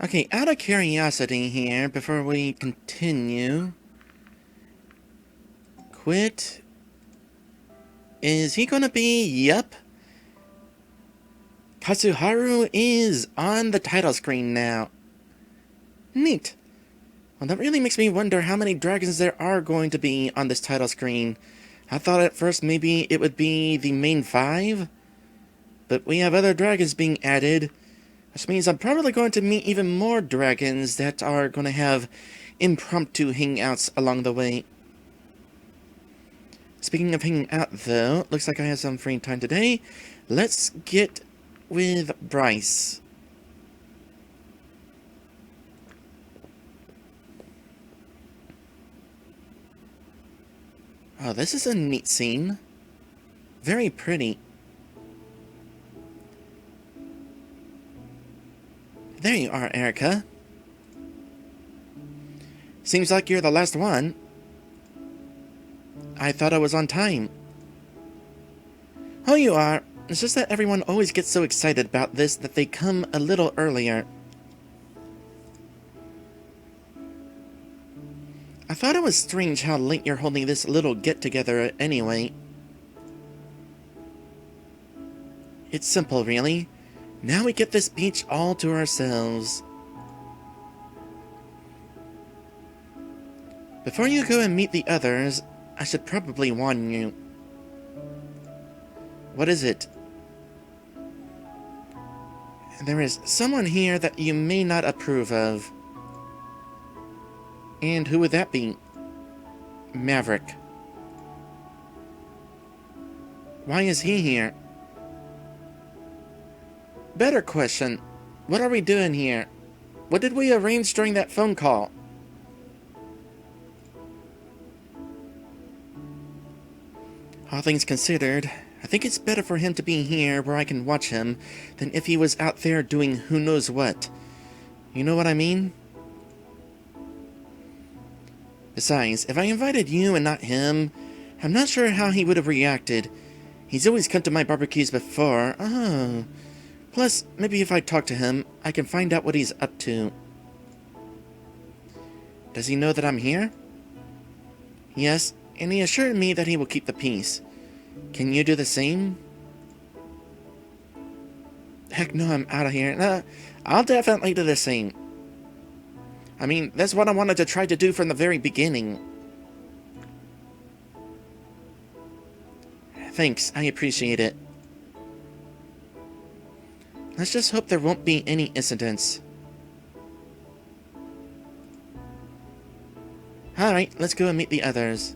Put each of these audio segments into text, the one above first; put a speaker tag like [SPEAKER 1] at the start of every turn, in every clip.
[SPEAKER 1] Okay, out of curiosity here, before we continue... Quit... Is he gonna be... Yup. Katsuharu is on the title screen now. Neat. Well, that really makes me wonder how many dragons there are going to be on this title screen. I thought at first maybe it would be the main 5, but we have other dragons being added, which means I'm probably going to meet even more dragons that are going to have impromptu hangouts along the way. Speaking of hanging out, though, looks like I have some free time today. Let's get with Bryce. Oh, this is a neat scene. Very pretty. There you are, Erika. Seems like you're the last one. I thought I was on time. Oh, you are. It's just that everyone always gets so excited about this that they come a little earlier. I thought it was strange how late you're holding this little get-together anyway. It's simple, really. Now we get this beach all to ourselves. Before you go and meet the others, I should probably warn you. What is it? There is someone here that you may not approve of. And who would that be? Maverick. Why is he here? Better question. What are we doing here? What did we arrange during that phone call? All things considered, I think it's better for him to be here where I can watch him than if he was out there doing who knows what. You know what I mean? Besides, if I invited you and not him, I'm not sure how he would have reacted. He's always come to my barbecues before. Oh. Plus, maybe if I talk to him, I can find out what he's up to. Does he know that I'm here? Yes, and he assured me that he will keep the peace. Can you do the same? Heck no, I'm out of here. Nah, I'll definitely do the same. I mean, that's what I wanted to try to do from the very beginning. Thanks, I appreciate it. Let's just hope there won't be any incidents. Alright, let's go and meet the others.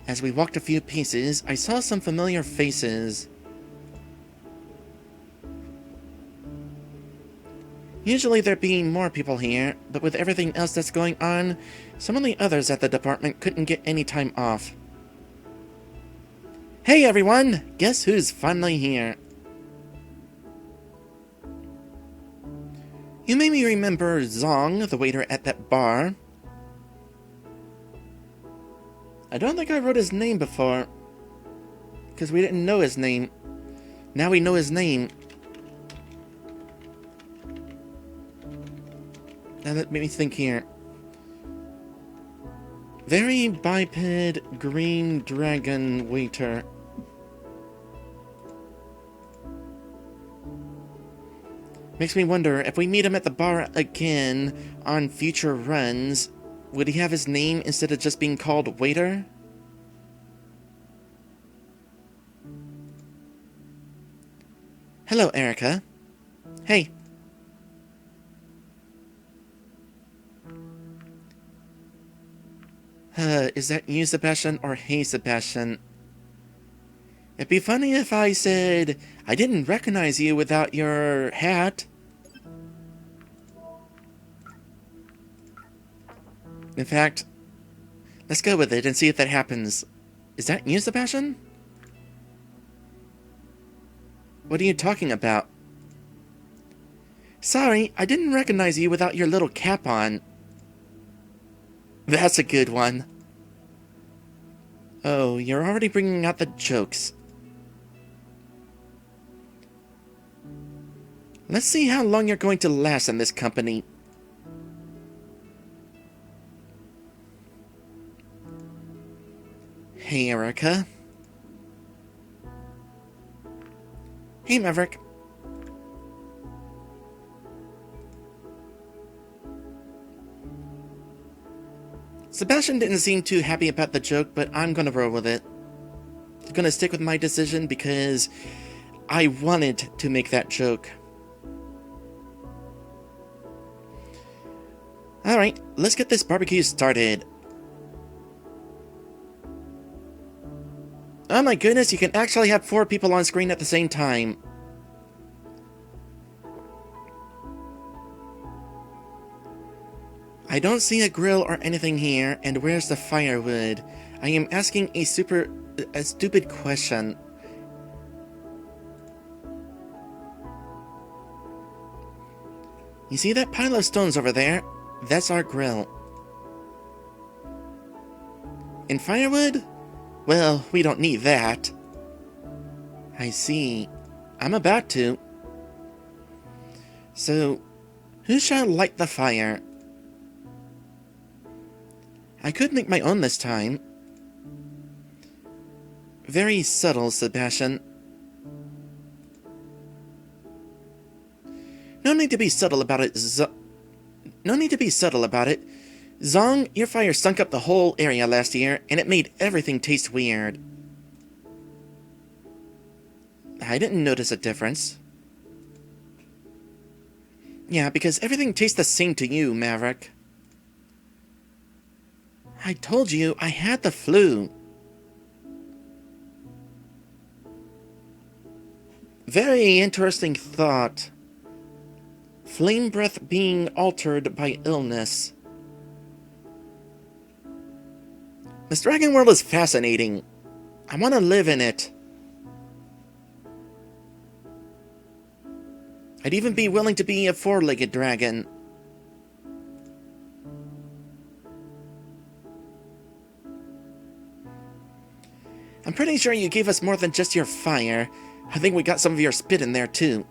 [SPEAKER 1] As we walked a few paces, I saw some familiar faces. Usually there'd be more people here, but with everything else that's going on, some of the others at the department couldn't get any time off. Hey everyone! Guess who's finally here? You made me remember Zong, the waiter at that bar. I don't think I wrote his name before, because we didn't know his name. Now we know his name. Now that made me think here. Very biped green dragon waiter. Makes me wonder, if we meet him at the bar again on future runs, would he have his name instead of just being called waiter? Hello, Erika. Hey. Is that you, Sebastian, or hey, Sebastian? It'd be funny if I said, I didn't recognize you without your hat. In fact, let's go with it and see if that happens. Is that you, Sebastian? What are you talking about? Sorry, I didn't recognize you without your little cap on. That's a good one. Oh, you're already bringing out the jokes. Let's see how long you're going to last in this company. Hey, Erika. Hey, Maverick. Sebastian didn't seem too happy about the joke, but I'm gonna roll with it. I'm gonna stick with my decision because I wanted to make that joke. Alright, let's get this barbecue started. Oh my goodness, you can actually have 4 people on screen at the same time. I don't see a grill or anything here, and where's the firewood? I am asking a stupid question. You see that pile of stones over there? That's our grill. And firewood? Well, we don't need that. I see. I'm about to. So, who shall light the fire? I could make my own this time. Very subtle, Sebastian. No need to be subtle about it, No need to be subtle about it. Zong, your fire stunk up the whole area last year, and it made everything taste weird. I didn't notice a difference. Yeah, because everything tastes the same to you, Maverick. I told you I had the flu. Very interesting thought. Flame breath being altered by illness. This dragon world is fascinating. I want to live in it. I'd even be willing to be a 4-legged dragon. I'm pretty sure you gave us more than just your fire. I think we got some of your spit in there too.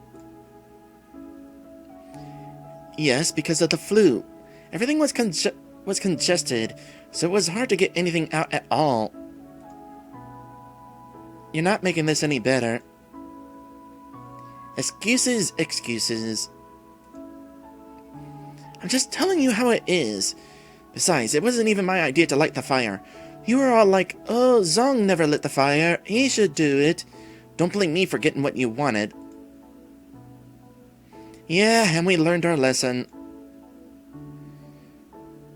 [SPEAKER 1] Yes, because of the flu. Everything was congested, so it was hard to get anything out at all. You're not making this any better. Excuses, excuses. I'm just telling you how it is. Besides, it wasn't even my idea to light the fire. You were all like, oh, Zong never lit the fire. He should do it. Don't blame me for getting what you wanted. Yeah, and we learned our lesson.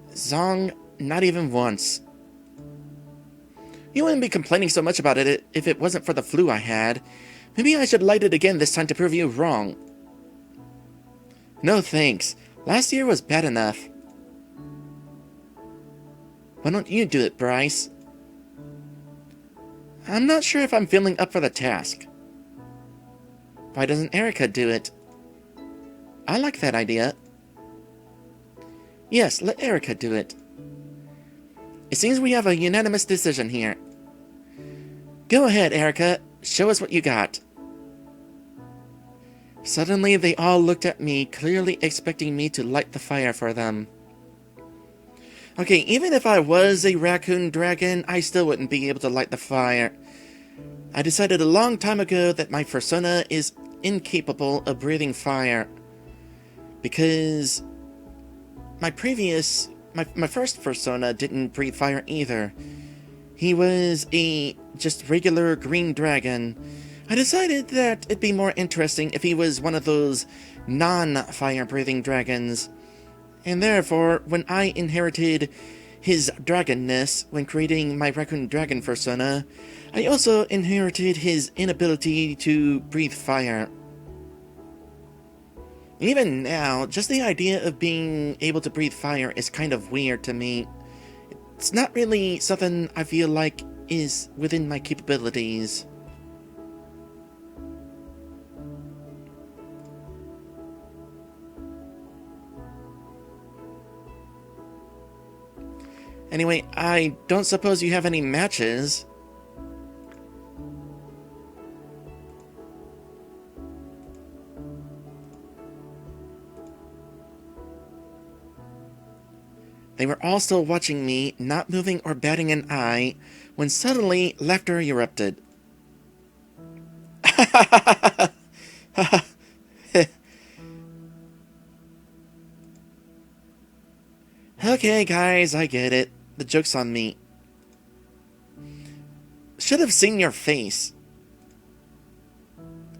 [SPEAKER 1] Zong, not even once. You wouldn't be complaining so much about it if it wasn't for the flu I had. Maybe I should light it again this time to prove you wrong. No thanks. Last year was bad enough. Why don't you do it, Bryce? I'm not sure if I'm feeling up for the task. Why doesn't Erika do it? I like that idea. Yes, let Erika do it. It seems we have a unanimous decision here. Go ahead, Erika. Show us what you got. Suddenly, they all looked at me, clearly expecting me to light the fire for them. Okay, even if I was a raccoon dragon, I still wouldn't be able to light the fire. I decided a long time ago that my persona is incapable of breathing fire. Because my first persona didn't breathe fire either. He was a just regular green dragon. I decided that it'd be more interesting if he was one of those non-fire breathing dragons. And therefore, when I inherited his dragonness when creating my raccoon dragon persona, I also inherited his inability to breathe fire. Even now, just the idea of being able to breathe fire is kind of weird to me. It's not really something I feel like is within my capabilities. Anyway, I don't suppose you have any matches. They were all still watching me, not moving or batting an eye, when suddenly laughter erupted. Okay, guys, I get it. The joke's on me. Should have seen your face.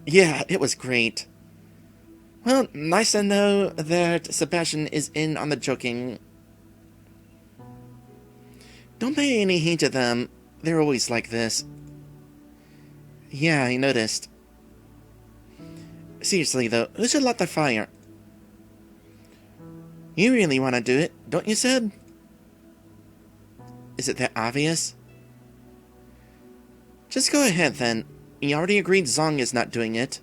[SPEAKER 1] Yeah, it was great. Well, nice to know that Sebastian is in on the joking. Don't pay any heed to them. They're always like this. Yeah, I noticed. Seriously, though, who should light the fire? You really want to do it, don't you, Seb? Is it that obvious? Just go ahead, then. You already agreed Zong is not doing it.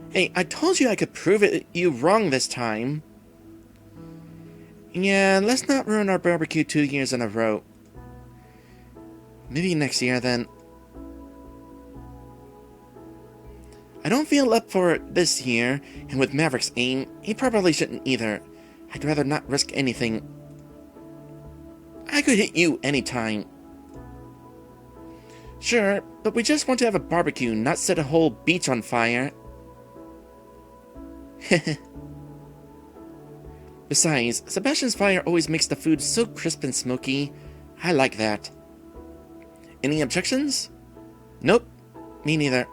[SPEAKER 1] Hey, I told you I could prove you wrong this time. Yeah, let's not ruin our barbecue 2 years in a row. Maybe next year, then. I don't feel up for it this year, and with Maverick's aim, he probably shouldn't either. I'd rather not risk anything. I could hit you anytime. Sure, but we just want to have a barbecue, not set a whole beach on fire. Besides, Sebastian's fire always makes the food so crisp and smoky. I like that. Any objections? Nope, me neither.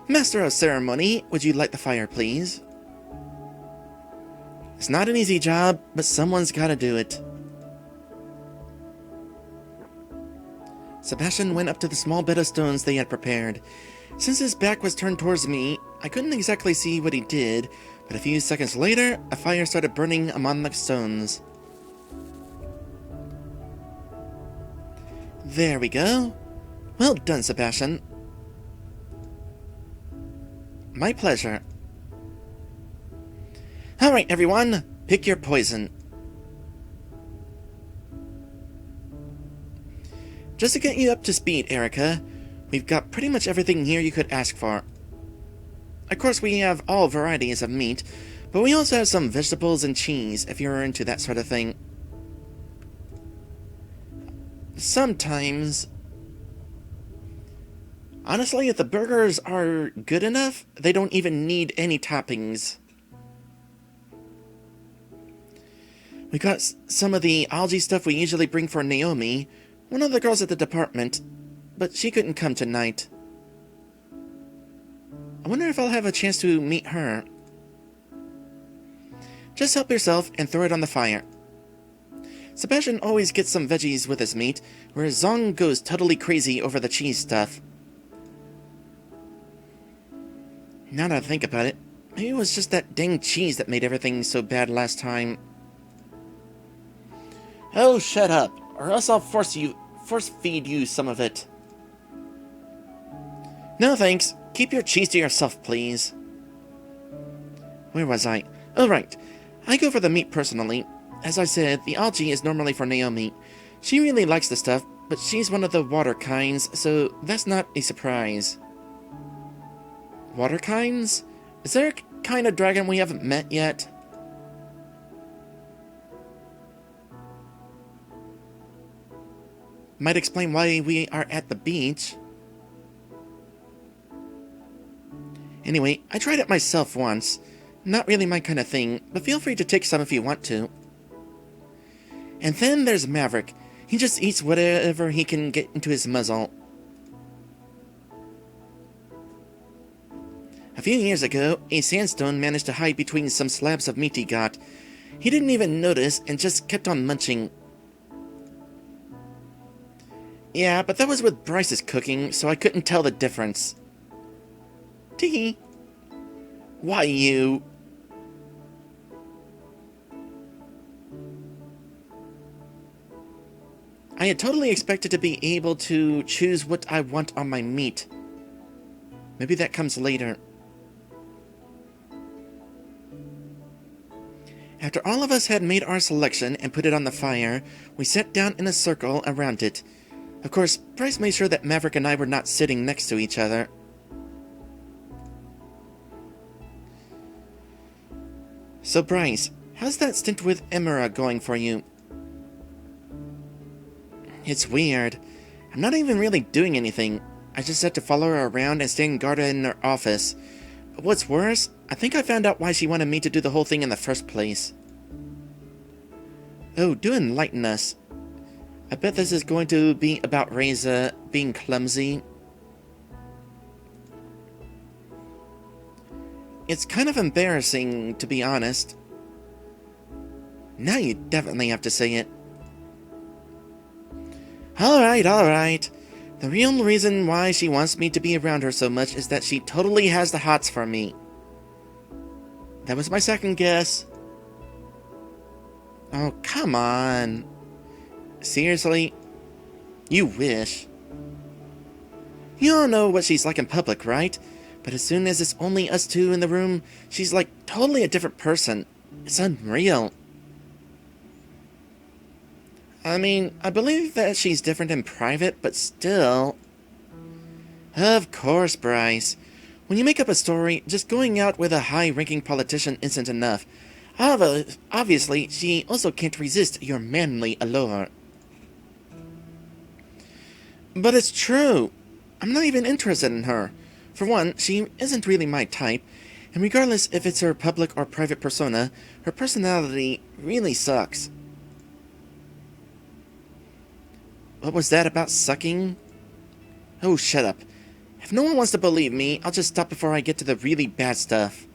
[SPEAKER 1] Master of Ceremony, would you light the fire, please? It's not an easy job, but someone's gotta do it. Sebastian went up to the small bed of stones they had prepared. Since his back was turned towards me, I couldn't exactly see what he did, but a few seconds later, a fire started burning among the stones. There we go. Well done, Sebastian. My pleasure. Alright, everyone, pick your poison. Just to get you up to speed, Erika, we've got pretty much everything here you could ask for. Of course, we have all varieties of meat, but we also have some vegetables and cheese, if you're into that sort of thing. Sometimes. Honestly, if the burgers are good enough, they don't even need any toppings. We got some of the algae stuff we usually bring for Naomi, one of the girls at the department, but she couldn't come tonight. I wonder if I'll have a chance to meet her. Just help yourself and throw it on the fire. Sebastian always gets some veggies with his meat, whereas Zong goes totally crazy over the cheese stuff. Now that I think about it, maybe it was just that dang cheese that made everything so bad last time. Oh, shut up, or else I'll force feed you some of it. No thanks, keep your cheese to yourself, please. Where was I? Oh, right. I go for the meat personally. As I said, the algae is normally for Naomi. She really likes the stuff, but she's one of the water kinds, so that's not a surprise. Water kinds? Is there a kind of dragon we haven't met yet? Might explain why we are at the beach. Anyway, I tried it myself once. Not really my kind of thing, but feel free to take some if you want to. And then there's Maverick. He just eats whatever he can get into his muzzle. A few years ago, a sandstone managed to hide between some slabs of meat he got. He didn't even notice and just kept on munching. Yeah, but that was with Bryce's cooking, so I couldn't tell the difference. Tee. Why you? I had totally expected to be able to choose what I want on my meat. Maybe that comes later. After all of us had made our selection and put it on the fire, we sat down in a circle around it. Of course, Bryce made sure that Maverick and I were not sitting next to each other. So Bryce, How's that stint with Emira going for you? It's weird. I'm not even really doing anything. I just had to follow her around and stand guard in her office. But what's worse, I think I found out why she wanted me to do the whole thing in the first place. Oh, do enlighten us. I bet this is going to be about Reza being clumsy. It's kind of embarrassing, to be honest. Now you definitely have to say it. Alright. The real reason why she wants me to be around her so much is that she totally has the hots for me. That was my second guess. Oh, come on. Seriously? You wish. You all know what she's like in public, right? But as soon as it's only us two in the room, she's like totally a different person. It's unreal. I mean, I believe that she's different in private, but still. Of course, Bryce. When you make up a story, just going out with a high-ranking politician isn't enough. Obviously, she also can't resist your manly allure. But it's true. I'm not even interested in her. For one, she isn't really my type, and regardless if it's her public or private persona, her personality really sucks. What was that about sucking? Oh, shut up. If no one wants to believe me, I'll just stop before I get to the really bad stuff.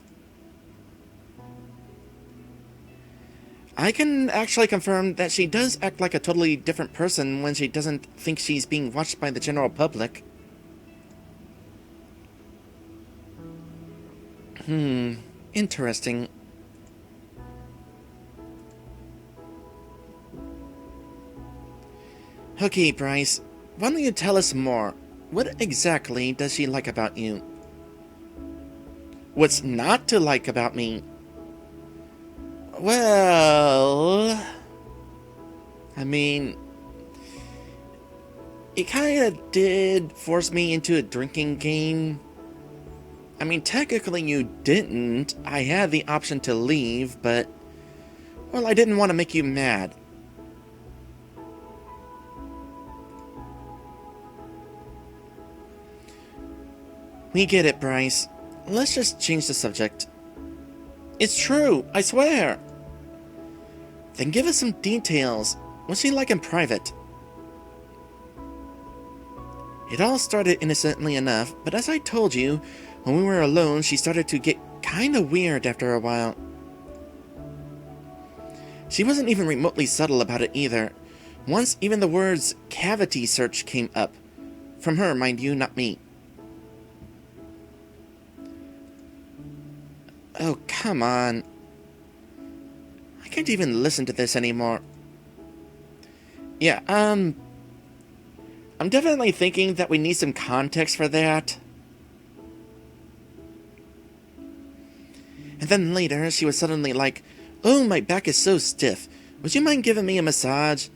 [SPEAKER 1] I can actually confirm that she does act like a totally different person when she doesn't think she's being watched by the general public. Interesting. Okay, Bryce, why don't you tell us more? What exactly does she like about you? What's not to like about me? Well, I mean, it kind of did force me into a drinking game. I mean, technically you didn't. I had the option to leave, but, well, I didn't want to make you mad. We get it, Bryce. Let's just change the subject. It's true, I swear. Then give us some details. What's she like in private? It all started innocently enough, but as I told you, when we were alone, she started to get kinda weird after a while. She wasn't even remotely subtle about it either. Once even the words cavity search came up. From her, mind you, not me. Oh, come on. I can't even listen to this anymore. Yeah, I'm definitely thinking that we need some context for that. And then later, she was suddenly like, "Oh, my back is so stiff. Would you mind giving me a massage?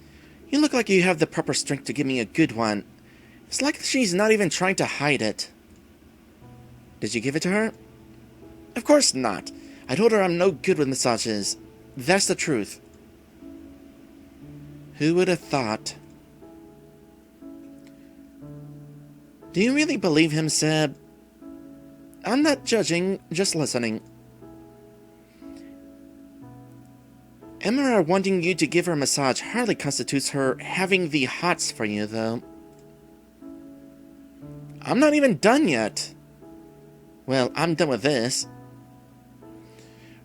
[SPEAKER 1] You look like you have the proper strength to give me a good one." It's like she's not even trying to hide it. Did you give it to her? Of course not. I told her I'm no good with massages. That's the truth. Who would have thought? Do you really believe him, Seb? I'm not judging, just listening. Emira wanting you to give her a massage hardly constitutes her having the hots for you, though. I'm not even done yet. Well, I'm done with this.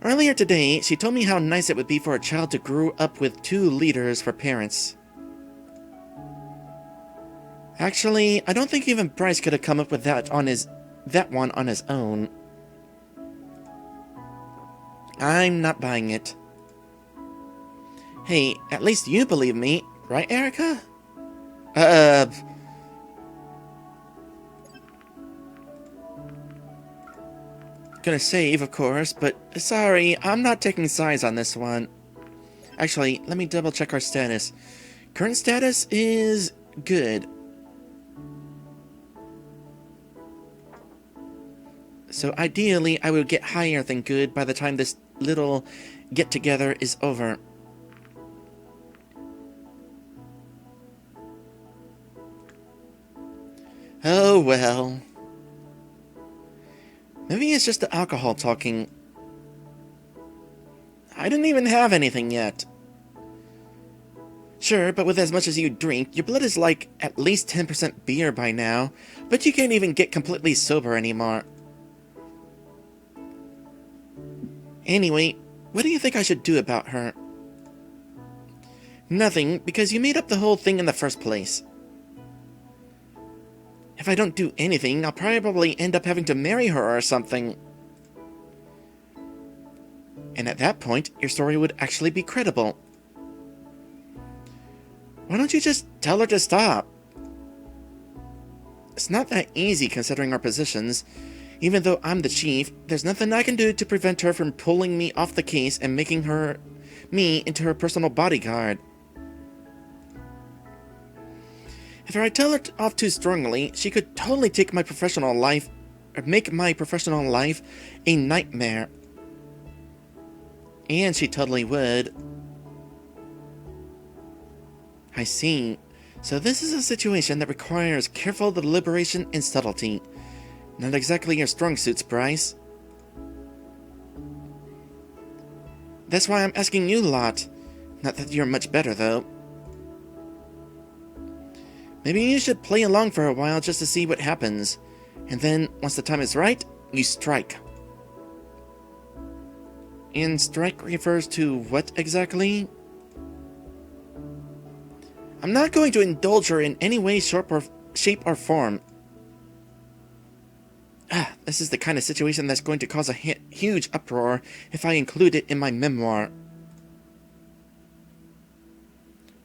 [SPEAKER 1] Earlier today, she told me how nice it would be for a child to grow up with two leaders for parents. Actually, I don't think even Bryce could have come up with that one on his own. I'm not buying it. Hey, at least you believe me, right, Erika? Gonna save, of course, but sorry, I'm not taking sides on this one. Actually, let me double check our status. Current status is good. So ideally, I would get higher than good by the time this little get-together is over. Oh well. Maybe it's just the alcohol talking. I didn't even have anything yet. Sure, but with as much as you drink, your blood is like at least 10% beer by now, but you can't even get completely sober anymore. Anyway, what do you think I should do about her? Nothing, because you made up the whole thing in the first place. If I don't do anything, I'll probably end up having to marry her or something. And at that point, your story would actually be credible. Why don't you just tell her to stop? It's not that easy considering our positions. Even though I'm the chief, there's nothing I can do to prevent her from pulling me off the case and making me into her personal bodyguard. If I tell her off too strongly, she could totally take my professional life, or make my professional life a nightmare. And she totally would. I see. So this is a situation that requires careful deliberation and subtlety. Not exactly your strong suits, Bryce. That's why I'm asking you a lot. Not that you're much better, though. Maybe you should play along for a while just to see what happens. And then, once the time is right, you strike. And strike refers to what exactly? I'm not going to indulge her in any way, shape, or form. This is the kind of situation that's going to cause a huge uproar if I include it in my memoir.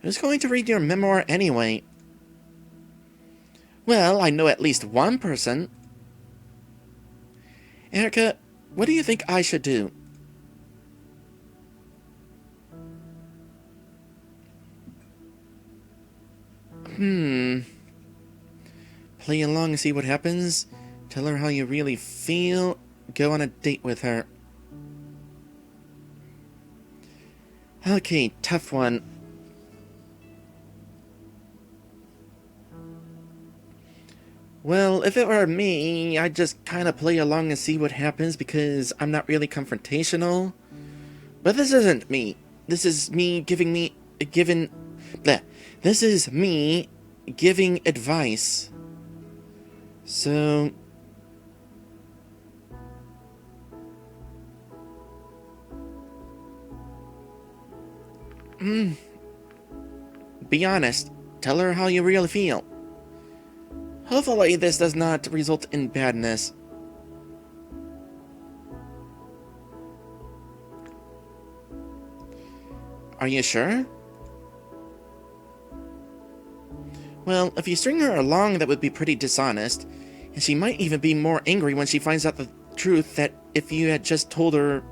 [SPEAKER 1] Who's going to read your memoir anyway? Well, I know at least one person. Erika, what do you think I should do? Play along and see what happens. Tell her how you really feel. Go on a date with her. Okay, tough one. Well, if it were me, I'd just kind of play along and see what happens because I'm not really confrontational. But this isn't me. This is me giving advice. So... Be honest. Tell her how you really feel. Hopefully this does not result in badness. Are you sure? Well, if you string her along, that would be pretty dishonest. And she might even be more angry when she finds out the truth that if you had just told her...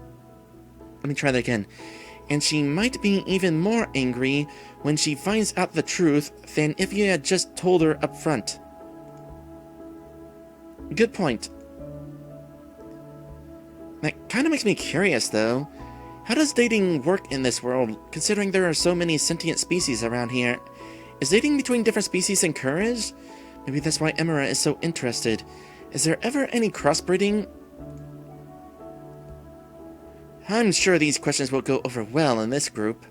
[SPEAKER 1] Let me try that again. And she might be even more angry when she finds out the truth than if you had just told her up front. Good point. That kind of makes me curious, though. How does dating work in this world, considering there are so many sentient species around here? Is dating between different species encouraged? Maybe that's why Emira is so interested. Is there ever any crossbreeding? I'm sure these questions will go over well in this group.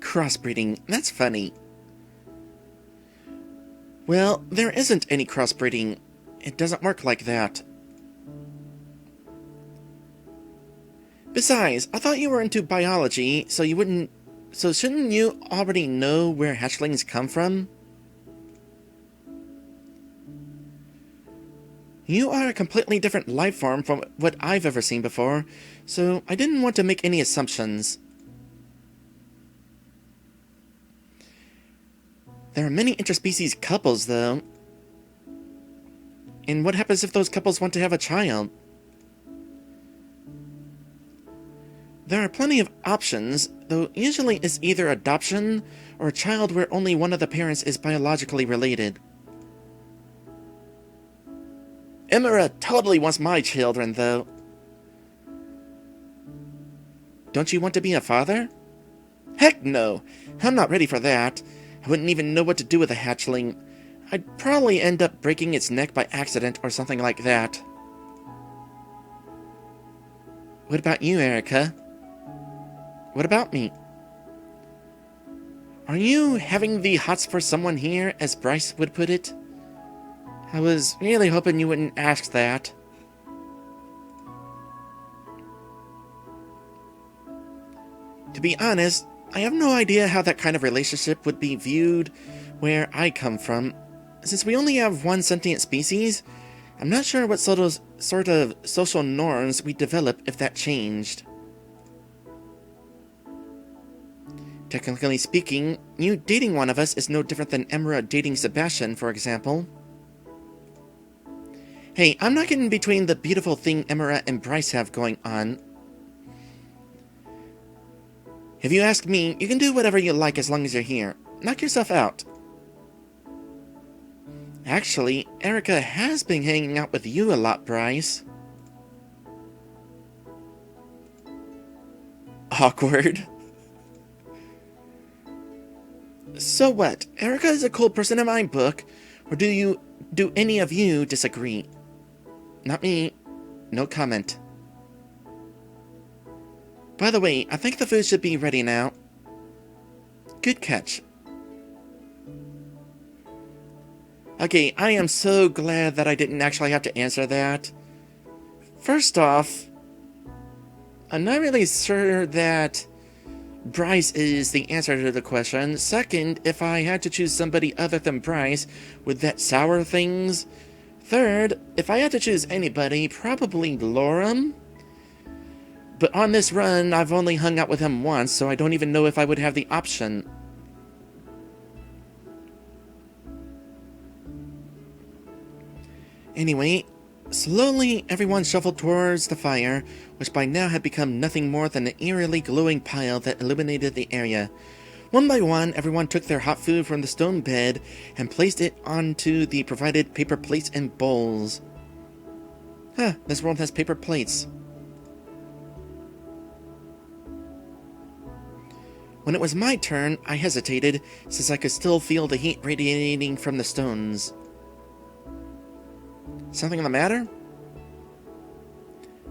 [SPEAKER 1] Crossbreeding, that's funny. Well, there isn't any crossbreeding. It doesn't work like that. Besides, I thought you were into biology, so shouldn't you already know where hatchlings come from? You are a completely different life form from what I've ever seen before, so I didn't want to make any assumptions. There are many interspecies couples, though. And what happens if those couples want to have a child? There are plenty of options, though usually it's either adoption or a child where only one of the parents is biologically related. Emira totally wants my children, though. Don't you want to be a father? Heck no! I'm not ready for that. I wouldn't even know what to do with a hatchling. I'd probably end up breaking its neck by accident or something like that. What about you, Erika? What about me? Are you having the hots for someone here, as Bryce would put it? I was really hoping you wouldn't ask that. To be honest, I have no idea how that kind of relationship would be viewed where I come from. Since we only have one sentient species, I'm not sure what sort of social norms we'd develop if that changed. Technically speaking, you dating one of us is no different than Emra dating Sebastian, for example. Hey, I'm not getting between the beautiful thing Emra and Bryce have going on. If you ask me, you can do whatever you like as long as you're here. Knock yourself out. Actually, Erika has been hanging out with you a lot, Bryce. Awkward. So what? Erika is a cool person in my book, or do any of you disagree? Not me. No comment. By the way, I think the food should be ready now. Good catch. Okay, I am so glad that I didn't actually have to answer that. First off, I'm not really sure that Bryce is the answer to the question. Second, if I had to choose somebody other than Bryce, would that sour things? Third, if I had to choose anybody, probably Lorem. But on this run, I've only hung out with him once, so I don't even know if I would have the option. Anyway, slowly everyone shuffled towards the fire, which by now had become nothing more than an eerily glowing pile that illuminated the area. One by one, everyone took their hot food from the stone bed and placed it onto the provided paper plates and bowls. Huh, this world has paper plates. When it was my turn, I hesitated, since I could still feel the heat radiating from the stones. Something the matter?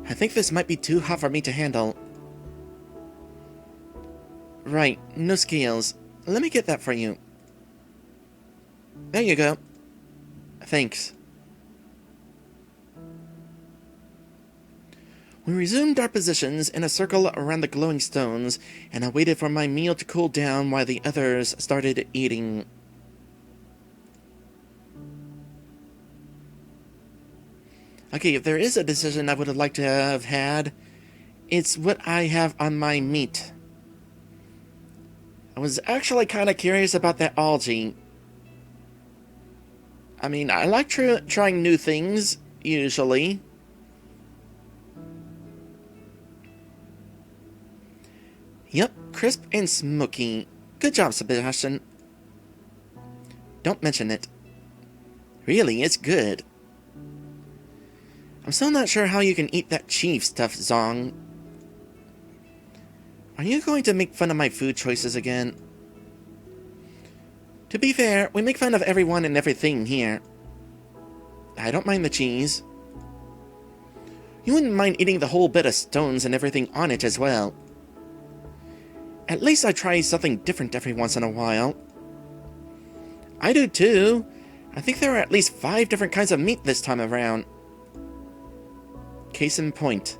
[SPEAKER 1] I think this might be too hot for me to handle. Right, no scales. Let me get that for you. There you go. Thanks. We resumed our positions in a circle around the glowing stones, and I waited for my meal to cool down while the others started eating. Okay, if there is a decision I would have liked to have had, it's what I have on my meat. I was actually kind of curious about that algae. I mean, I like trying new things, usually. Yep, crisp and smoky. Good job, Sebastian. Don't mention it. Really, it's good. I'm still not sure how you can eat that chief stuff, Zong. Are you going to make fun of my food choices again? To be fair, we make fun of everyone and everything here. I don't mind the cheese. You wouldn't mind eating the whole bed of stones and everything on it as well. At least I try something different every once in a while. I do too. I think there are at least 5 different kinds of meat this time around. Case in point.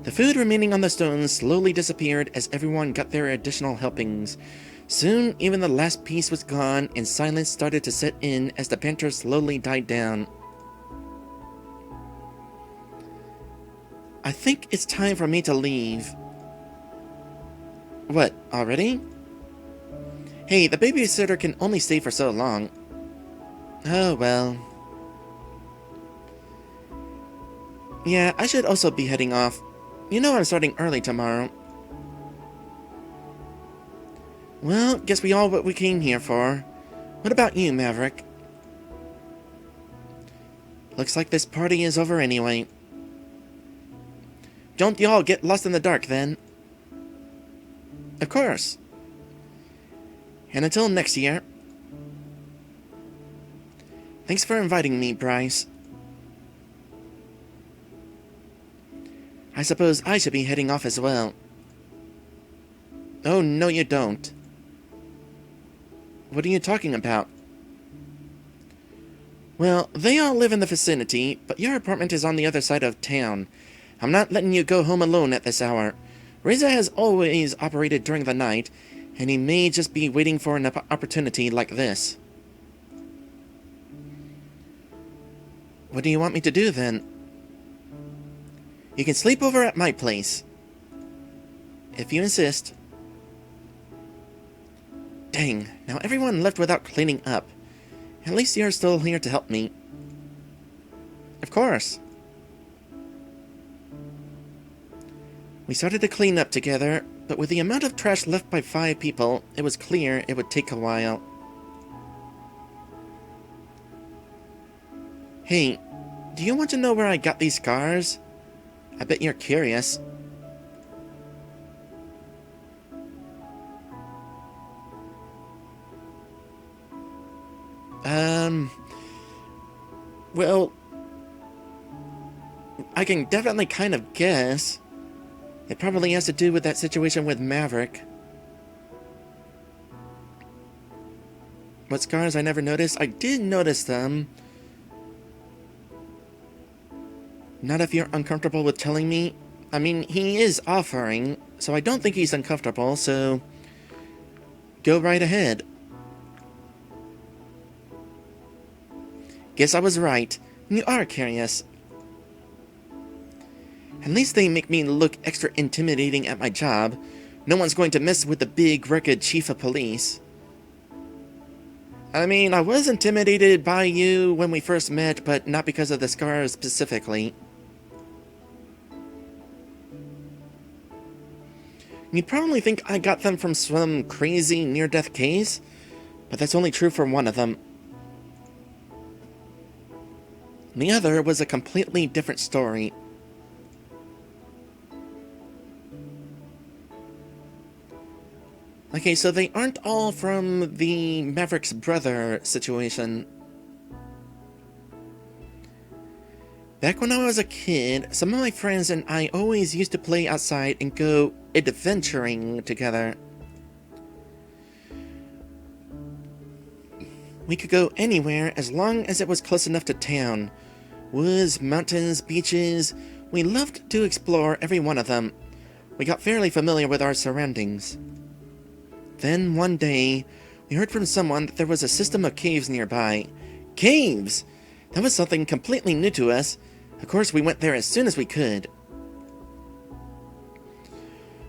[SPEAKER 1] The food remaining on the stones slowly disappeared as everyone got their additional helpings. Soon, even the last piece was gone, and silence started to set in as the banter slowly died down. I think it's time for me to leave. What, already? Hey, the babysitter can only stay for so long. Oh, well. Yeah, I should also be heading off. You know I'm starting early tomorrow. Well, guess we all what we came here for. What about you, Maverick? Looks like this party is over anyway. don't y'all get lost in the dark, then. Of course. And until next year. Thanks for inviting me, Bryce. I suppose I should be heading off as well. Oh, no you don't. What are you talking about? Well, they all live in the vicinity, but your apartment is on the other side of town. I'm not letting you go home alone at this hour. Reza has always operated during the night, and he may just be waiting for an opportunity like this. What do you want me to do, then? You can sleep over at my place. If you insist. Dang, now everyone left without cleaning up. At least you're still here to help me. Of course. We started to clean up together, but with the amount of trash left by 5 people, it was clear it would take a while. Hey, do you want to know where I got these scars? I bet you're curious. Well, I can definitely kind of guess. It probably has to do with that situation with Maverick. What scars I never noticed? I did notice them. Not if you're uncomfortable with telling me. I mean, he is offering, so I don't think he's uncomfortable, so go right ahead. Guess I was right. You are curious. At least they make me look extra intimidating at my job. No one's going to mess with the big, rugged chief of police. I mean, I was intimidated by you when we first met, but not because of the scars specifically. You'd probably think I got them from some crazy near-death case, but that's only true for one of them. The other was a completely different story. Okay, so they aren't all from the Maverick's brother situation. Back when I was a kid, some of my friends and I always used to play outside and go adventuring together. We could go anywhere as long as it was close enough to town. Woods, mountains, beaches. We loved to explore every one of them. We got fairly familiar with our surroundings. Then, one day, we heard from someone that there was a system of caves nearby. Caves! That was something completely new to us. Of course, we went there as soon as we could.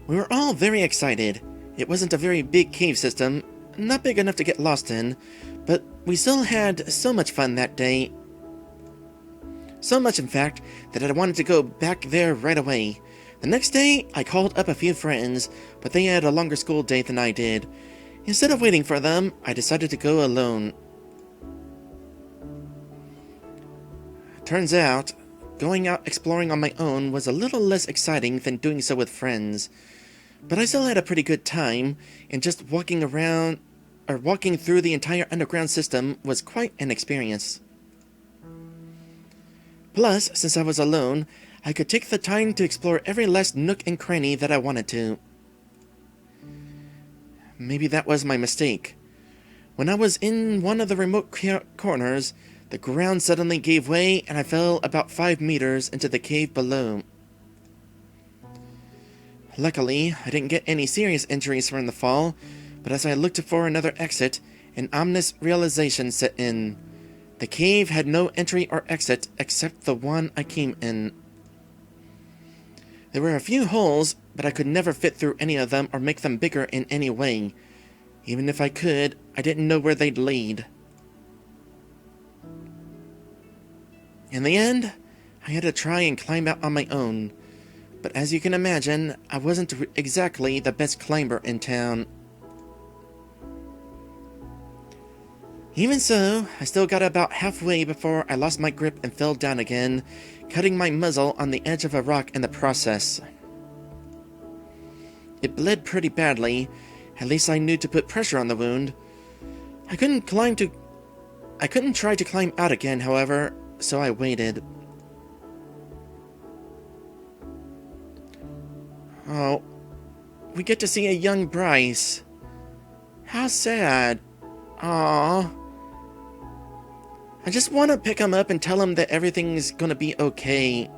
[SPEAKER 1] We were all very excited. It wasn't a very big cave system, not big enough to get lost in, but we still had so much fun that day. So much, in fact, that I wanted to go back there right away. The next day, I called up a few friends, but they had a longer school day than I did. Instead of waiting for them, I decided to go alone. Turns out, going out exploring on my own was a little less exciting than doing so with friends. But I still had a pretty good time, and just walking through the entire underground system was quite an experience. Plus, since I was alone, I could take the time to explore every last nook and cranny that I wanted to. Maybe that was my mistake. When I was in one of the remote corners, the ground suddenly gave way and I fell about 5 meters into the cave below. Luckily, I didn't get any serious injuries from the fall, but as I looked for another exit, an ominous realization set in. The cave had no entry or exit except the one I came in. There were a few holes, but I could never fit through any of them or make them bigger in any way. Even if I could, I didn't know where they'd lead. In the end, I had to try and climb out on my own. But as you can imagine, I wasn't exactly the best climber in town. Even so, I still got about halfway before I lost my grip and fell down again, cutting my muzzle on the edge of a rock in the process. It bled pretty badly. At least I knew to put pressure on the wound. I couldn't try to climb out again, however, so I waited. Oh, we get to see a young Bryce. How sad. Aww. I just want to pick him up and tell him that everything's gonna be okay.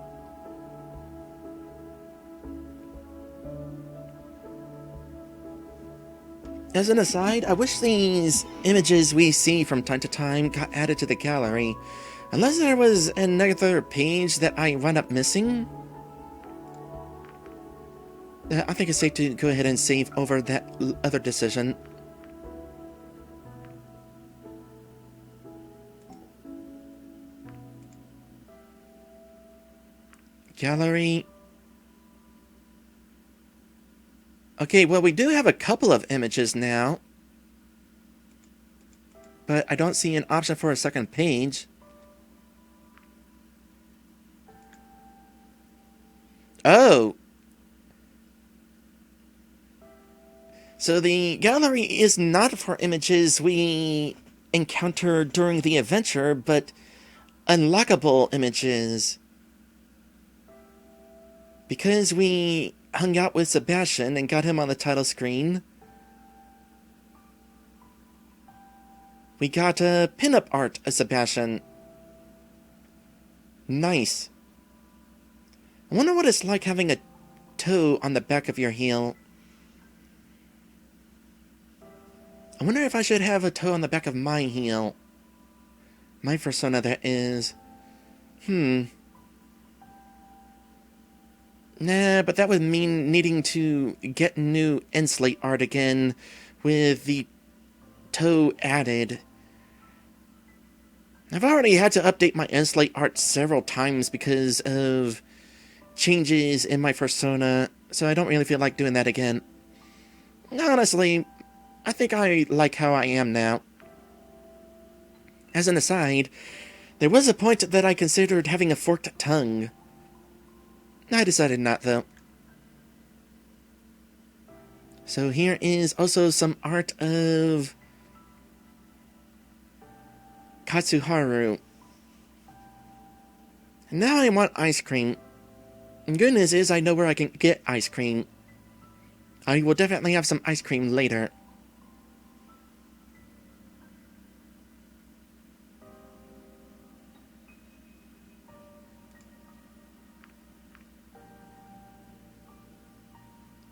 [SPEAKER 1] As an aside, I wish these images we see from time to time got added to the gallery. Unless there was another page that I wound up missing. I think it's safe to go ahead and save over that other decision. Gallery. Okay, well, we do have a couple of images now. But I don't see an option for a second page. Oh! So the gallery is not for images we encounter during the adventure, but unlockable images. Because we hung out with Sebastian and got him on the title screen, we got a pinup art of Sebastian. Nice. I wonder what it's like having a toe on the back of your heel. I wonder if I should have a toe on the back of my heel. My persona, that is. Nah, but that would mean needing to get new Endslate art again with the toe added. I've already had to update my Endslate art several times because of changes in my persona, so I don't really feel like doing that again. Honestly, I think I like how I am now. As an aside, there was a point that I considered having a forked tongue. I decided not, though. So here is also some art of Katsuharu. And now I want ice cream. And good news is I know where I can get ice cream. I will definitely have some ice cream later.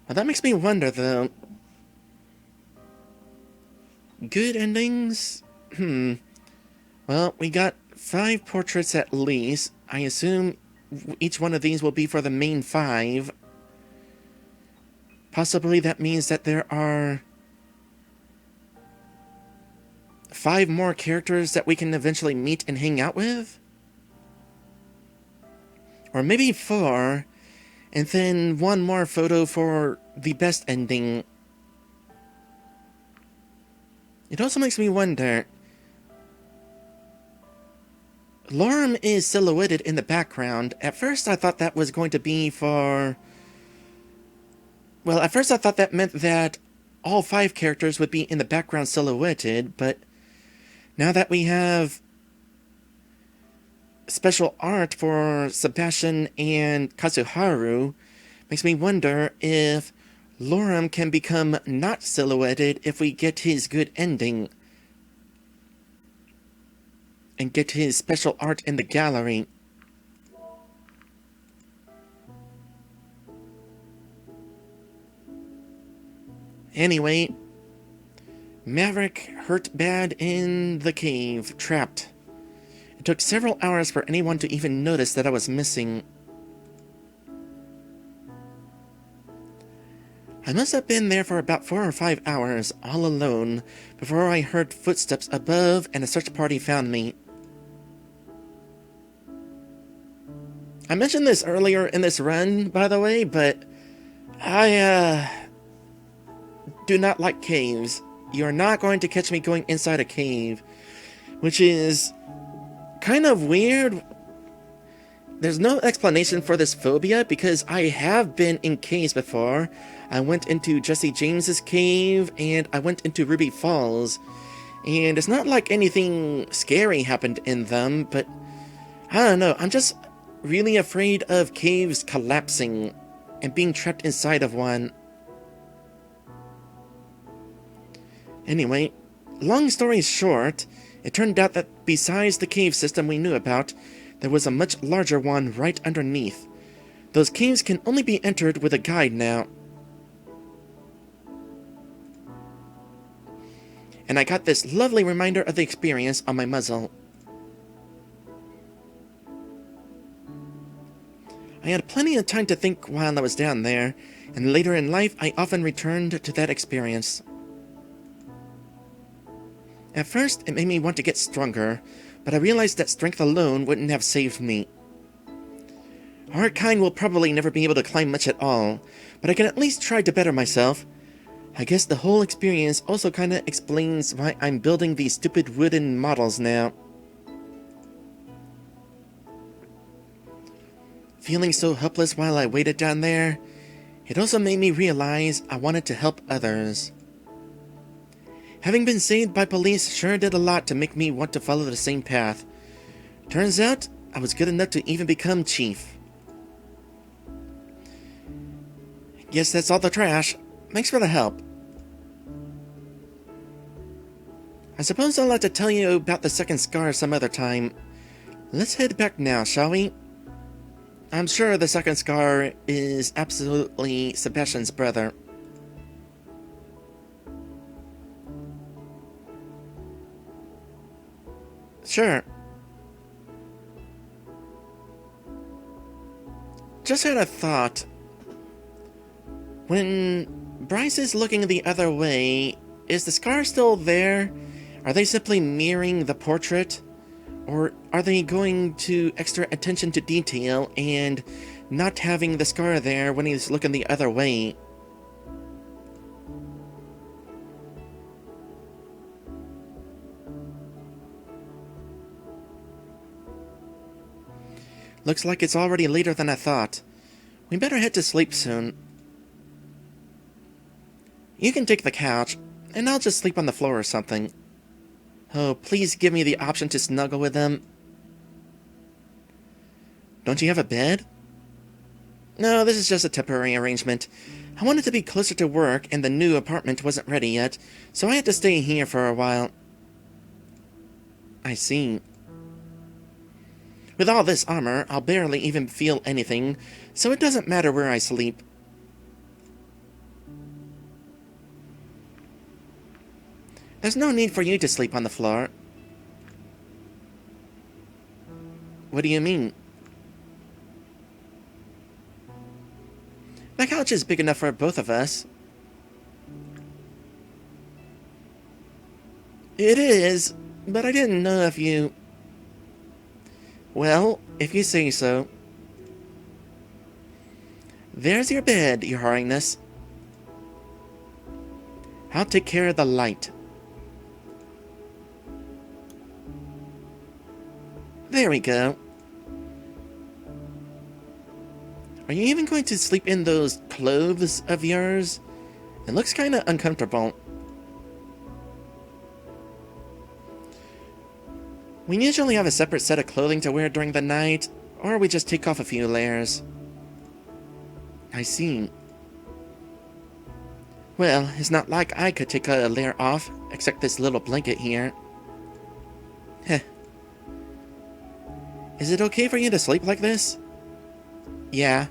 [SPEAKER 1] Well, that makes me wonder, though. Good endings? Well, we got 5 portraits at least. I assume each one of these will be for the main 5. Possibly that means that there are 5 more characters that we can eventually meet and hang out with? Or maybe 4, and then 1 more photo for the best ending. It also makes me wonder. Lorem is silhouetted in the background. At first I thought that was going to be for... Well, at first I thought that meant that all 5 characters would be in the background silhouetted, but now that we have special art for Sebastian and Katsuharu, makes me wonder if Lorem can become not silhouetted if we get his good ending and get his special art in the gallery. Anyway, Maverick hurt bad in the cave, trapped. It took several hours for anyone to even notice that I was missing. I must have been there for about 4 or 5 hours, all alone, before I heard footsteps above and a search party found me. I mentioned this earlier in this run, by the way, but I, do not like caves. You're not going to catch me going inside a cave. which is kind of weird. There's no explanation for this phobia because I have been in caves before. I went into Jesse James's cave and I went into Ruby Falls. And it's not like anything scary happened in them, but I don't know, I'm just really afraid of caves collapsing and being trapped inside of one. Anyway, long story short, it turned out that besides the cave system we knew about, there was a much larger one right underneath. Those caves can only be entered with a guide now. And I got this lovely reminder of the experience on my muzzle. I had plenty of time to think while I was down there, and later in life I often returned to that experience. At first, it made me want to get stronger, but I realized that strength alone wouldn't have saved me. Our kind will probably never be able to climb much at all, but I can at least try to better myself. I guess the whole experience also kinda explains why I'm building these stupid wooden models now. Feeling so helpless while I waited down there, it also made me realize I wanted to help others. Having been saved by police sure did a lot to make me want to follow the same path. Turns out, I was good enough to even become chief. Guess that's all the trash. Thanks for the help. I suppose I'll have to tell you about the second scar some other time. Let's head back now, shall we? I'm sure the second scar is absolutely Sebastian's brother. Sure. Just had a thought. When Bryce is looking the other way, is the scar still there? Are they simply mirroring the portrait? Or are they going to extra attention to detail and not having the scar there when he's looking the other way? Looks like it's already later than I thought. We better head to sleep soon. You can take the couch, and I'll just sleep on the floor or something. Oh, please give me the option to snuggle with them. Don't you have a bed? No, this is just a temporary arrangement. I wanted to be closer to work, and the new apartment wasn't ready yet, so I had to stay here for a while. I see. With all this armor, I'll barely even feel anything, so it doesn't matter where I sleep. There's no need for you to sleep on the floor. What do you mean? The couch is big enough for both of us. It is, but I didn't know if you... Well, if you say so. There's your bed, Your Highness. I'll take care of the light. There we go. Are you even going to sleep in those clothes of yours? It looks kinda uncomfortable. We usually have a separate set of clothing to wear during the night, or we just take off a few layers. I see. Well, it's not like I could take a layer off, except this little blanket here. Heh. Is it okay for you to sleep like this? Yeah.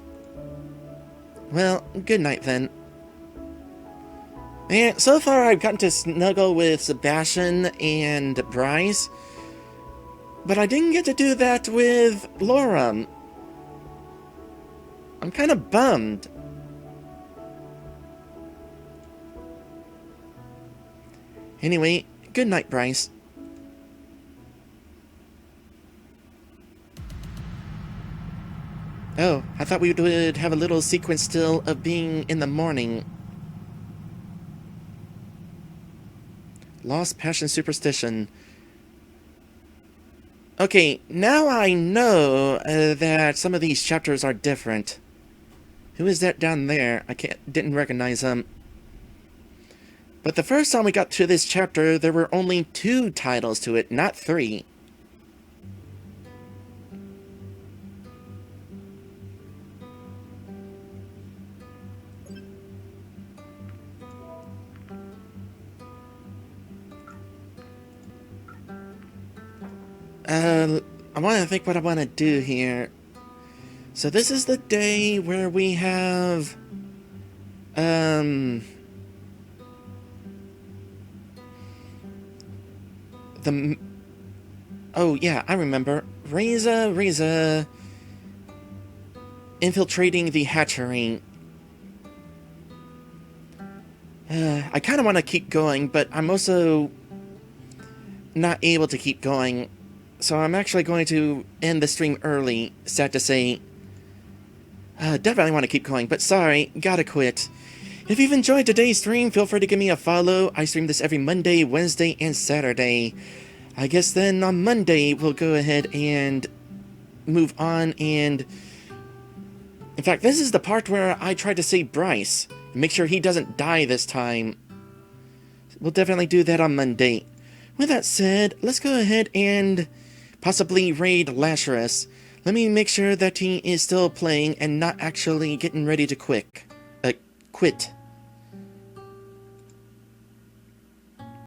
[SPEAKER 1] Well, good night then. And so far I've gotten to snuggle with Sebastian and Bryce, but I didn't get to do that with Laura. I'm kind of bummed. Anyway, good night, Bryce. Oh, I thought we would have a little sequence still of being in the morning. Lost Passion Superstition. Okay, now I know that some of these chapters are different. Who is that down there? Didn't recognize him. But the first time we got to this chapter, there were only 2 titles to it, not 3. I want to think what I want to do here. So this is the day where we have, the, oh yeah, I remember. Reza, infiltrating the hatchery. I kind of want to keep going, but I'm also not able to keep going. So I'm actually going to end the stream early, sad to say. Definitely want to keep going, but sorry, gotta quit. If you've enjoyed today's stream, feel free to give me a follow. I stream this every Monday, Wednesday, and Saturday. I guess then on Monday, we'll go ahead and move on and... In fact, this is the part where I try to save Bryce. Make sure he doesn't die this time. We'll definitely do that on Monday. With that said, let's go ahead and possibly raid Lazarus. Let me make sure that he is still playing and not actually getting ready to quit.